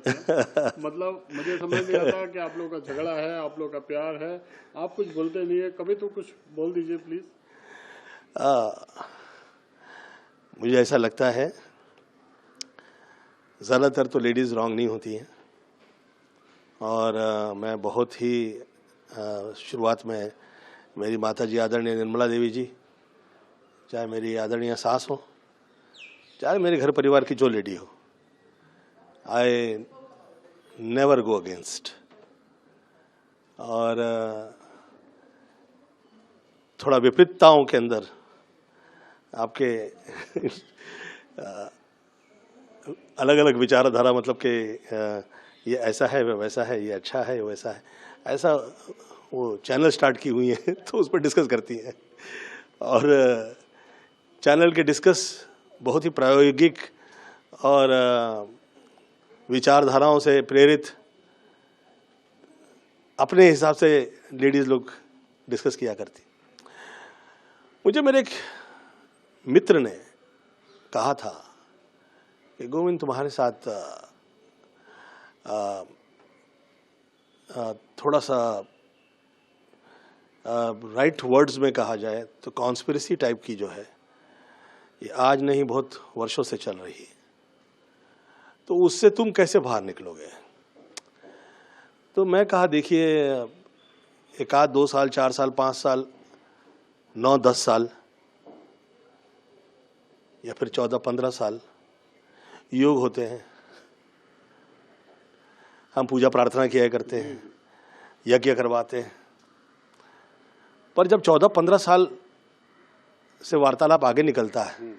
करते हैं। मतलब मुझे समझ नहीं आता कि आप लोगों का झगड़ा है, आप लोगों का प्यार है, आप कुछ बोलते नहीं है, कभी तो कुछ बोल दीजिए प्लीज। मुझे ऐसा लगता है ज़्यादातर तो लेडीज़ रॉन्ग नहीं होती हैं, और मैं बहुत ही शुरुआत में मेरी माता जी आदरणीय निर्मला देवी जी, चाहे मेरी आदरणीय सास हो, चाहे मेरे घर परिवार की जो लेडी हो, आई नेवर गो अगेंस्ट। और थोड़ा विपरीतताओं के अंदर आपके अलग अलग विचारधारा, मतलब कि ये ऐसा है, वैसा है, ये अच्छा है, वैसा है, ऐसा वो चैनल स्टार्ट की हुई है तो उस पर डिस्कस करती हैं। और चैनल के डिस्कस बहुत ही प्रायोगिक और विचारधाराओं से प्रेरित अपने हिसाब से लेडीज़ लोग डिस्कस किया करती। मुझे मेरे एक मित्र ने कहा था कि गोविंद, तुम्हारे साथ थोड़ा सा राइट वर्ड्स में कहा जाए तो कॉन्स्पिरेसी टाइप की जो है, ये आज नहीं बहुत वर्षों से चल रही है, तो उससे तुम कैसे बाहर निकलोगे? तो मैं कहा, देखिए, एक आध 2 साल, 4 साल, 5 साल, 9-10 साल या फिर 14-15 साल योग होते हैं। हम पूजा प्रार्थना किया करते हैं, यज्ञ करवाते हैं, पर जब 14-15 साल से वार्तालाप आगे निकलता है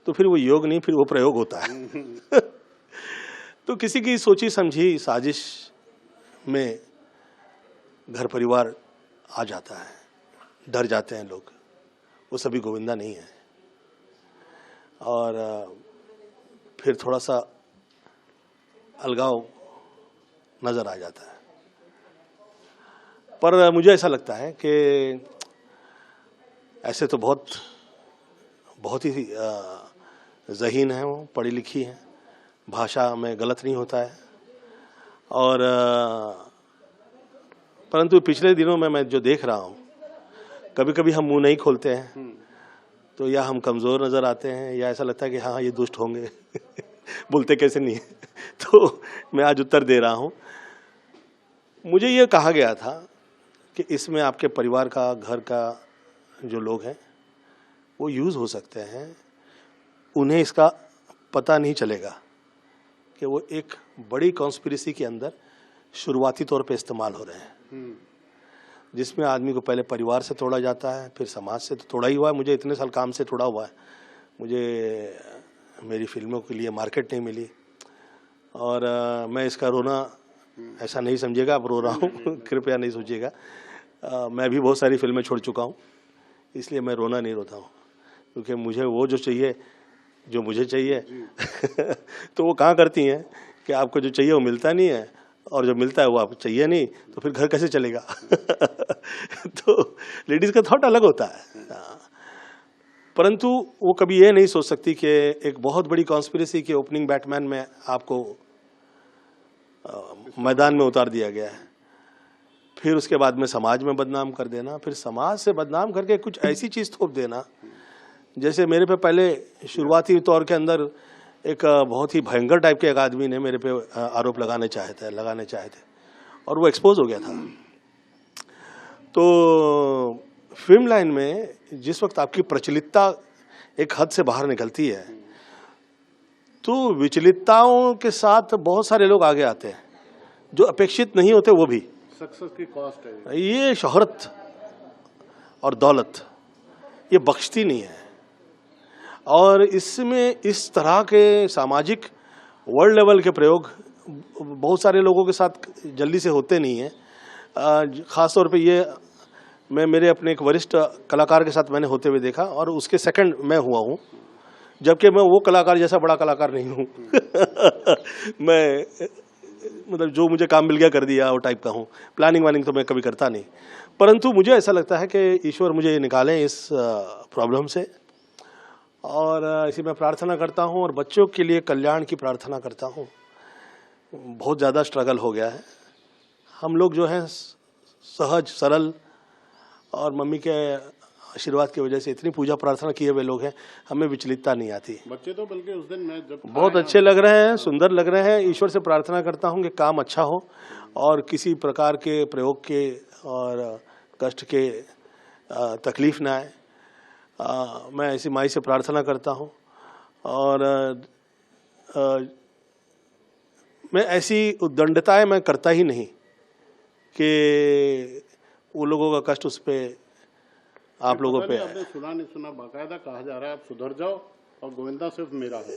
तो फिर वो योग नहीं, फिर वो प्रयोग होता है। तो किसी की सोची समझी साजिश में घर परिवार आ जाता है, डर जाते हैं लोग, वो सभी गोविंदा नहीं है, और फिर थोड़ा सा अलगाव नजर आ जाता है। पर मुझे ऐसा लगता है कि ऐसे तो बहुत ही ज़हीन है, वो पढ़ी लिखी है, भाषा में गलत नहीं होता है, और परंतु पिछले दिनों में मैं जो देख रहा हूँ, कभी कभी हम मुंह नहीं खोलते हैं तो या हम कमज़ोर नज़र आते हैं, या ऐसा लगता है कि हाँ ये दुष्ट होंगे बोलते कैसे नहीं है। तो मैं आज उत्तर दे रहा हूँ। मुझे ये कहा गया था कि इसमें आपके परिवार का, घर का जो लोग हैं वो यूज़ हो सकते हैं, उन्हें इसका पता नहीं चलेगा कि वो एक बड़ी कॉन्स्पिरेसी के अंदर शुरुआती तौर पे इस्तेमाल हो रहे हैं, जिसमें आदमी को पहले परिवार से तोड़ा जाता है, फिर समाज से तो तोड़ा ही हुआ है। मुझे इतने साल काम से तोड़ा हुआ है, मुझे मेरी फिल्मों के लिए मार्केट नहीं मिली, और मैं इसका रोना ऐसा नहीं समझिएगा, अब रो रहा हूँ कृपया नहीं सोचिएगा। मैं भी बहुत सारी फिल्में छोड़ चुका हूँ, इसलिए मैं रोना नहीं रोता हूँ, क्योंकि मुझे वो जो चाहिए, जो मुझे चाहिए तो वो कहाँ करती हैं कि आपको जो चाहिए वो मिलता नहीं है, और जो मिलता है वो आपको चाहिए नहीं, तो फिर घर कैसे चलेगा? तो लेडीज़ का थॉट अलग होता है, परंतु वो कभी ये नहीं सोच सकती कि एक बहुत बड़ी कॉन्स्पिरेसी के ओपनिंग बैटमैन में आपको मैदान में उतार दिया गया है, फिर उसके बाद में समाज में बदनाम कर देना, फिर समाज से बदनाम करके कुछ ऐसी चीज़ थोप देना। जैसे मेरे पे पहले शुरुआती तौर के अंदर एक बहुत ही भयंकर टाइप के एक आदमी ने मेरे पे आरोप लगाने चाहे थे, और वो एक्सपोज हो गया था। तो फिल्म लाइन में जिस वक्त आपकी प्रचलितता एक हद से बाहर निकलती है, तो विचलितताओं के साथ बहुत सारे लोग आगे आते हैं जो अपेक्षित नहीं होते, वो भी। सक्सेस की कॉस्ट है ये शोहरत और दौलत ये बख्शती नहीं है, और इसमें इस तरह के सामाजिक वर्ल्ड लेवल के प्रयोग बहुत सारे लोगों के साथ जल्दी से होते नहीं हैं। ख़ास तौर पे ये मैं मेरे अपने एक वरिष्ठ कलाकार के साथ मैंने होते हुए देखा, और उसके सेकंड मैं हुआ हूँ, जबकि मैं वो कलाकार जैसा बड़ा कलाकार नहीं हूँ। मैं मतलब जो मुझे काम मिल गया कर दिया वो टाइप का हूँ, प्लानिंग वानिंग तो मैं कभी करता नहीं। परंतु मुझे ऐसा लगता है कि ईश्वर मुझे निकालें इस प्रॉब्लम से, और इसी मैं प्रार्थना करता हूँ, और बच्चों के लिए कल्याण की प्रार्थना करता हूँ बहुत ज़्यादा स्ट्रगल हो गया है। हम लोग जो हैं सहज सरल और मम्मी के आशीर्वाद की वजह से इतनी पूजा प्रार्थना किए हुए लोग हैं, हमें विचलितता नहीं आती। बच्चे तो बल्कि उस दिन मैं जब बहुत अच्छे लग रहे हैं, सुंदर लग रहे हैं। ईश्वर से प्रार्थना करता हूं कि काम अच्छा हो और किसी प्रकार के प्रयोग के और कष्ट के तकलीफ ना आए। मैं ऐसी माई से प्रार्थना करता हूं और मैं ऐसी उद्दंडताएं मैं करता ही नहीं कि वो लोगों का कष्ट उस पे आप लोगों पे। आपने सुना नहीं सुना, बाकायदा कहा जा रहा है आप सुधर जाओ और गोविंदा सिर्फ मेरा है।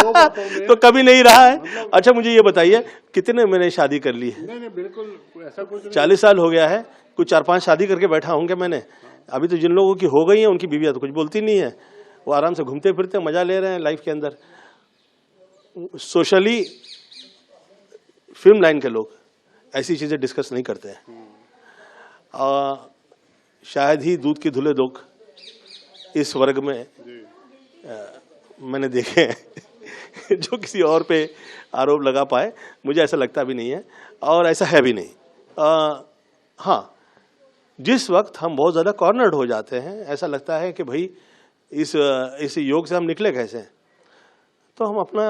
दो बातों में तो कभी नहीं रहा है। अच्छा मुझे ये बताइए कितने मैंने शादी कर ली है? नहीं बिल्कुल ऐसा कुछ नहीं। 40 साल हो गया है, कुछ 4-5 शादी करके बैठा होंगे मैंने। अभी तो जिन लोगों की हो गई है उनकी बीवियां तो कुछ बोलती नहीं है, वो आराम से घूमते फिरते मजा ले रहे हैं लाइफ के अंदर। सोशली फिल्म लाइन के लोग ऐसी चीजें डिस्कस नहीं करते हैं। शायद ही दूध के धुले लोग इस वर्ग में मैंने देखे हैं जो किसी और पे आरोप लगा पाए। मुझे ऐसा लगता भी नहीं है और ऐसा है भी नहीं। हाँ, जिस वक्त हम बहुत ज़्यादा कॉर्नर्ड हो जाते हैं, ऐसा लगता है कि भाई इस योग से हम निकले कैसे, तो हम अपना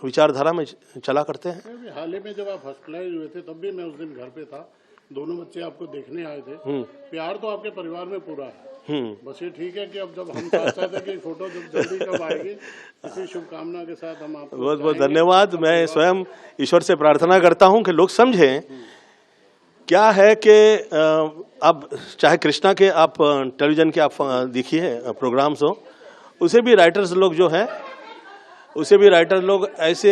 विचारधारा में चला करते हैं। हाल ही में जब आप हॉस्पिटलाइज हुए थे तब भी मैं उस दिन घर पे था, दोनों बच्चे आपको देखने आए थे। प्यार तो आपके परिवार में पूरा है। बस ये ठीक है कि अब जब हम साथ साथ है कि फोटो जब जल्दी कब आएगी, इसी शुभकामना के साथ हम आपको बहुत बहुत धन्यवाद। मैं स्वयं ईश्वर से प्रार्थना करता हूं कि लोग समझें क्या है कि अब चाहे कृष्णा के आप टेलीविजन के आप देखिए प्रोग्राम्स हो, उसे भी राइटर्स लोग जो हैं, उसे भी राइटर लोग ऐसे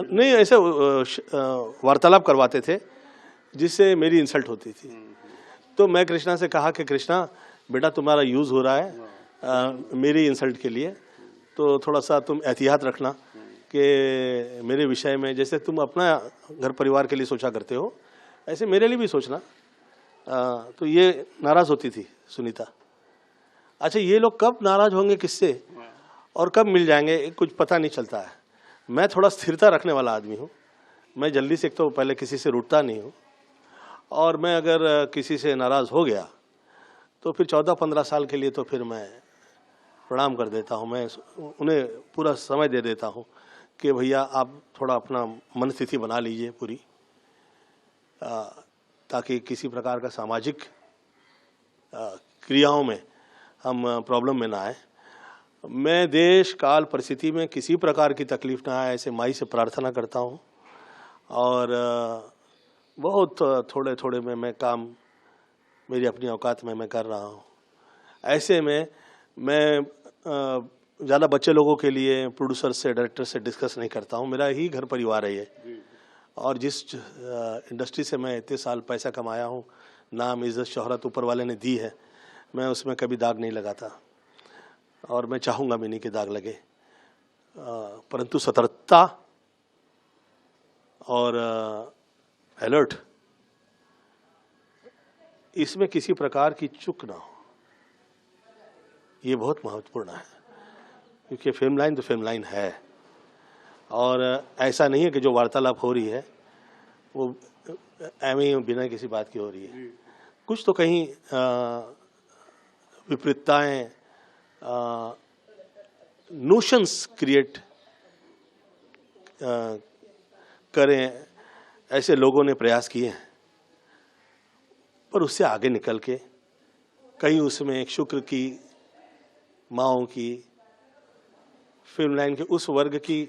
नहीं ऐसे वार्तालाप करवाते थे जिससे मेरी इंसल्ट होती थी। तो मैं कृष्णा से कहा कि कृष्णा बेटा तुम्हारा यूज़ हो रहा है मेरी इंसल्ट के लिए, तो थोड़ा सा तुम एहतियात रखना कि मेरे विषय में जैसे तुम अपना घर परिवार के लिए सोचा करते हो ऐसे मेरे लिए भी सोचना। तो ये नाराज़ होती थी सुनीता। अच्छा ये लोग कब नाराज़ होंगे किससे और कब मिल जाएंगे कुछ पता नहीं चलता है। मैं थोड़ा स्थिरता रखने वाला आदमी हूँ। मैं जल्दी से एक तो पहले किसी से रूठता नहीं हूँ और मैं अगर किसी से नाराज़ हो गया तो फिर 14-15 साल के लिए तो फिर मैं प्रणाम कर देता हूँ। मैं उन्हें पूरा समय दे देता हूँ कि भैया आप थोड़ा अपना मन स्थिति बना लीजिए पूरी, ताकि किसी प्रकार का सामाजिक क्रियाओं में हम प्रॉब्लम में ना आए। मैं देश काल परिस्थिति में किसी प्रकार की तकलीफ ना आए ऐसे माई से प्रार्थना करता हूँ और बहुत थोड़े थोड़े में मैं काम मेरी अपनी औकात में मैं कर रहा हूँ। ऐसे में मैं ज़्यादा बच्चे लोगों के लिए प्रोड्यूसर से डायरेक्टर से डिस्कस नहीं करता हूँ। मेरा ही घर परिवार है ये, और जिस इंडस्ट्री से मैं इतने साल पैसा कमाया हूँ, नाम इज़्ज़त शोहरत ऊपर वाले ने दी है, मैं उसमें कभी दाग नहीं लगाता और मैं चाहूँगा भी नहीं कि दाग लगे। परंतु सतर्कता और अलर्ट, इसमें किसी प्रकार की चूक ना हो, ये बहुत महत्वपूर्ण है। क्योंकि फिल्म लाइन तो फिल्म लाइन है और ऐसा नहीं है कि जो वार्तालाप हो रही है वो एवं ही बिना किसी बात की हो रही है। कुछ तो कहीं विपरीतताएं, नोशंस क्रिएट करें, ऐसे लोगों ने प्रयास किए हैं, पर उससे आगे निकल के कहीं उसमें एक शुक्र की माओं की, फिल्म लाइन के उस वर्ग की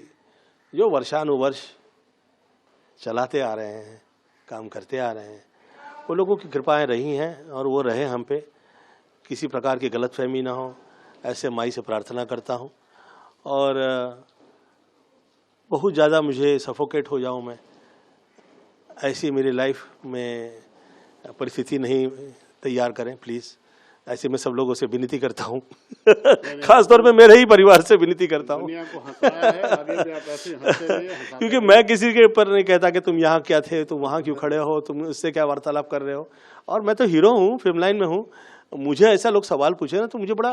जो वर्षानुवर्ष चलाते आ रहे हैं, काम करते आ रहे हैं, वो लोगों की कृपाएं रही हैं और वो रहे हम पे। किसी प्रकार की गलतफहमी ना हो, ऐसे माई से प्रार्थना करता हूँ। और बहुत ज़्यादा मुझे सफोकेट हो जाऊँ मैं, ऐसी मेरी लाइफ में परिस्थिति नहीं तैयार करें प्लीज़। ऐसे मैं सब लोगों से विनती करता हूँ खास तौर पे मेरे ही परिवार से विनती करता हूँ क्योंकि मैं किसी के ऊपर नहीं कहता कि तुम यहाँ क्या थे, तुम वहाँ क्यों खड़े हो, तुम उससे क्या वार्तालाप कर रहे हो। और मैं तो हीरो हूँ, फिल्म लाइन में हूँ। मुझे ऐसा लोग सवाल पूछे ना तो मुझे बड़ा,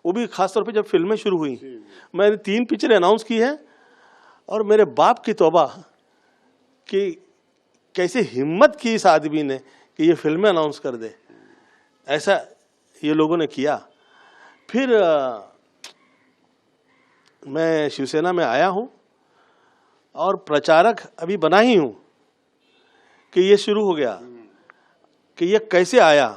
वो भी खास तौर पे जब फिल्में शुरू हुई, मैंने 3 पिक्चरें अनाउंस की हैं और मेरे बाप की तौबा कि कैसे हिम्मत की इस आदमी ने कि ये फिल्में अनाउंस कर दे, ऐसा ये लोगों ने किया। फिर मैं शिवसेना में आया हूं और प्रचारक अभी बना ही हूं कि ये शुरू हो गया कि ये कैसे आया।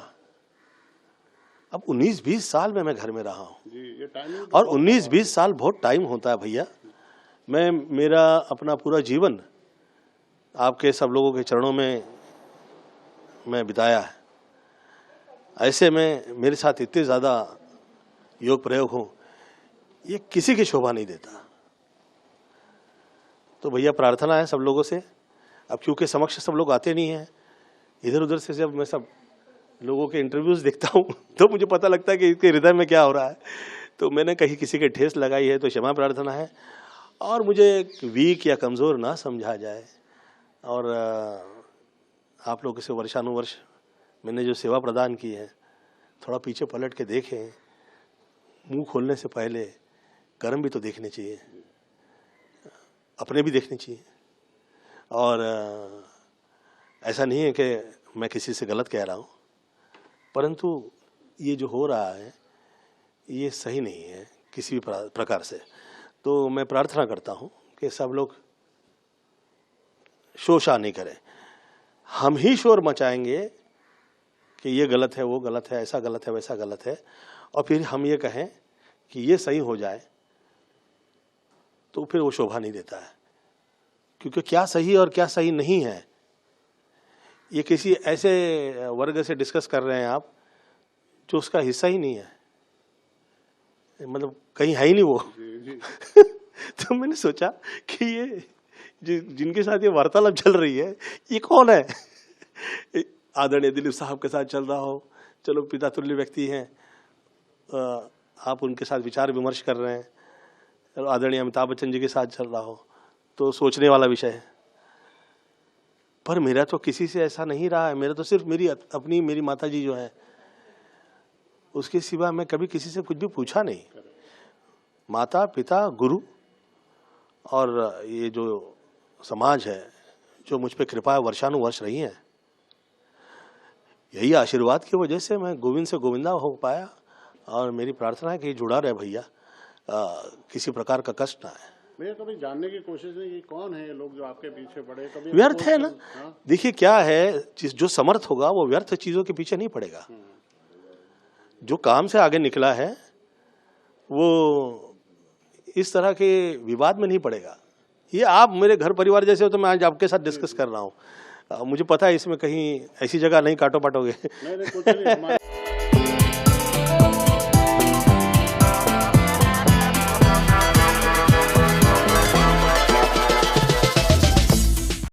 अब 19-20 साल में मैं घर में रहा हूं जी, ये टाइमिंग और 19-20 साल बहुत टाइम होता है भैया। मेरा अपना पूरा जीवन आपके सब लोगों के चरणों में मैं बिताया है। ऐसे में मेरे साथ इतने ज़्यादा योग प्रयोग हो, ये किसी की शोभा नहीं देता। तो भैया प्रार्थना है सब लोगों से। अब क्योंकि समक्ष सब लोग आते नहीं हैं, इधर उधर से जब मैं सब लोगों के इंटरव्यूज़ देखता हूँ तो मुझे पता लगता है कि इसके हृदय में क्या हो रहा है। तो मैंने कहीं किसी के ठेस लगाई है तो क्षमा प्रार्थना है, और मुझे वीक या कमज़ोर ना समझा जाए। और आप लोगों से वर्षानुवर्ष मैंने जो सेवा प्रदान की है, थोड़ा पीछे पलट के देखें। मुंह खोलने से पहले कर्म भी तो देखने चाहिए, अपने भी देखने चाहिए। और ऐसा नहीं है कि मैं किसी से गलत कह रहा हूँ, परंतु ये जो हो रहा है ये सही नहीं है किसी भी प्रकार से। तो मैं प्रार्थना करता हूँ कि सब लोग शोषा नहीं करें। हम ही शोर मचाएंगे कि ये गलत है, वो गलत है, ऐसा गलत है, वैसा गलत है, और फिर हम ये कहें कि ये सही हो जाए, तो फिर वो शोभा नहीं देता है। क्योंकि क्या सही और क्या सही नहीं है, ये किसी ऐसे वर्ग से डिस्कस कर रहे हैं आप जो उसका हिस्सा ही नहीं है, मतलब कहीं है ही नहीं वो। तो मैंने सोचा कि ये जिनके साथ ये वार्तालाप चल रही है ये कौन है। आदरणीय दिलीप साहब के साथ चल रहा हो, चलो पिता तुल्य व्यक्ति हैं, आप उनके साथ विचार विमर्श कर रहे हैं। आदरणीय अमिताभ बच्चन जी के साथ चल रहा हो तो सोचने वाला विषय है। पर मेरा तो किसी से ऐसा नहीं रहा है। मेरा तो सिर्फ मेरी माता जी जो है, उसके सिवा मैं कभी किसी से कुछ भी पूछा नहीं। माता पिता गुरु और ये जो समाज है जो मुझ पे कृपा वर्षानुवर्ष रही है, यही आशीर्वाद की वजह से मैं गोविंद से गोविंदा हो पाया। और मेरी प्रार्थना है कि जुड़ा रहे भैया, किसी प्रकार का कष्ट ना है। मैं कभी जानने की कोशिश नहीं की कौन है ये लोग जो आपके पीछे पड़े, कभी व्यर्थ है ना। देखिए क्या है, जो समर्थ होगा वो व्यर्थ चीजों के पीछे नहीं पड़ेगा। जो काम से आगे निकला है वो इस तरह के विवाद में नहीं पड़ेगा। ये आप मेरे घर परिवार जैसे हो तो मैं आज आपके साथ डिस्कस कर रहा हूँ। मुझे पता है इसमें कहीं ऐसी जगह नहीं काटो पाटोगे। नहीं, कुछ नहीं,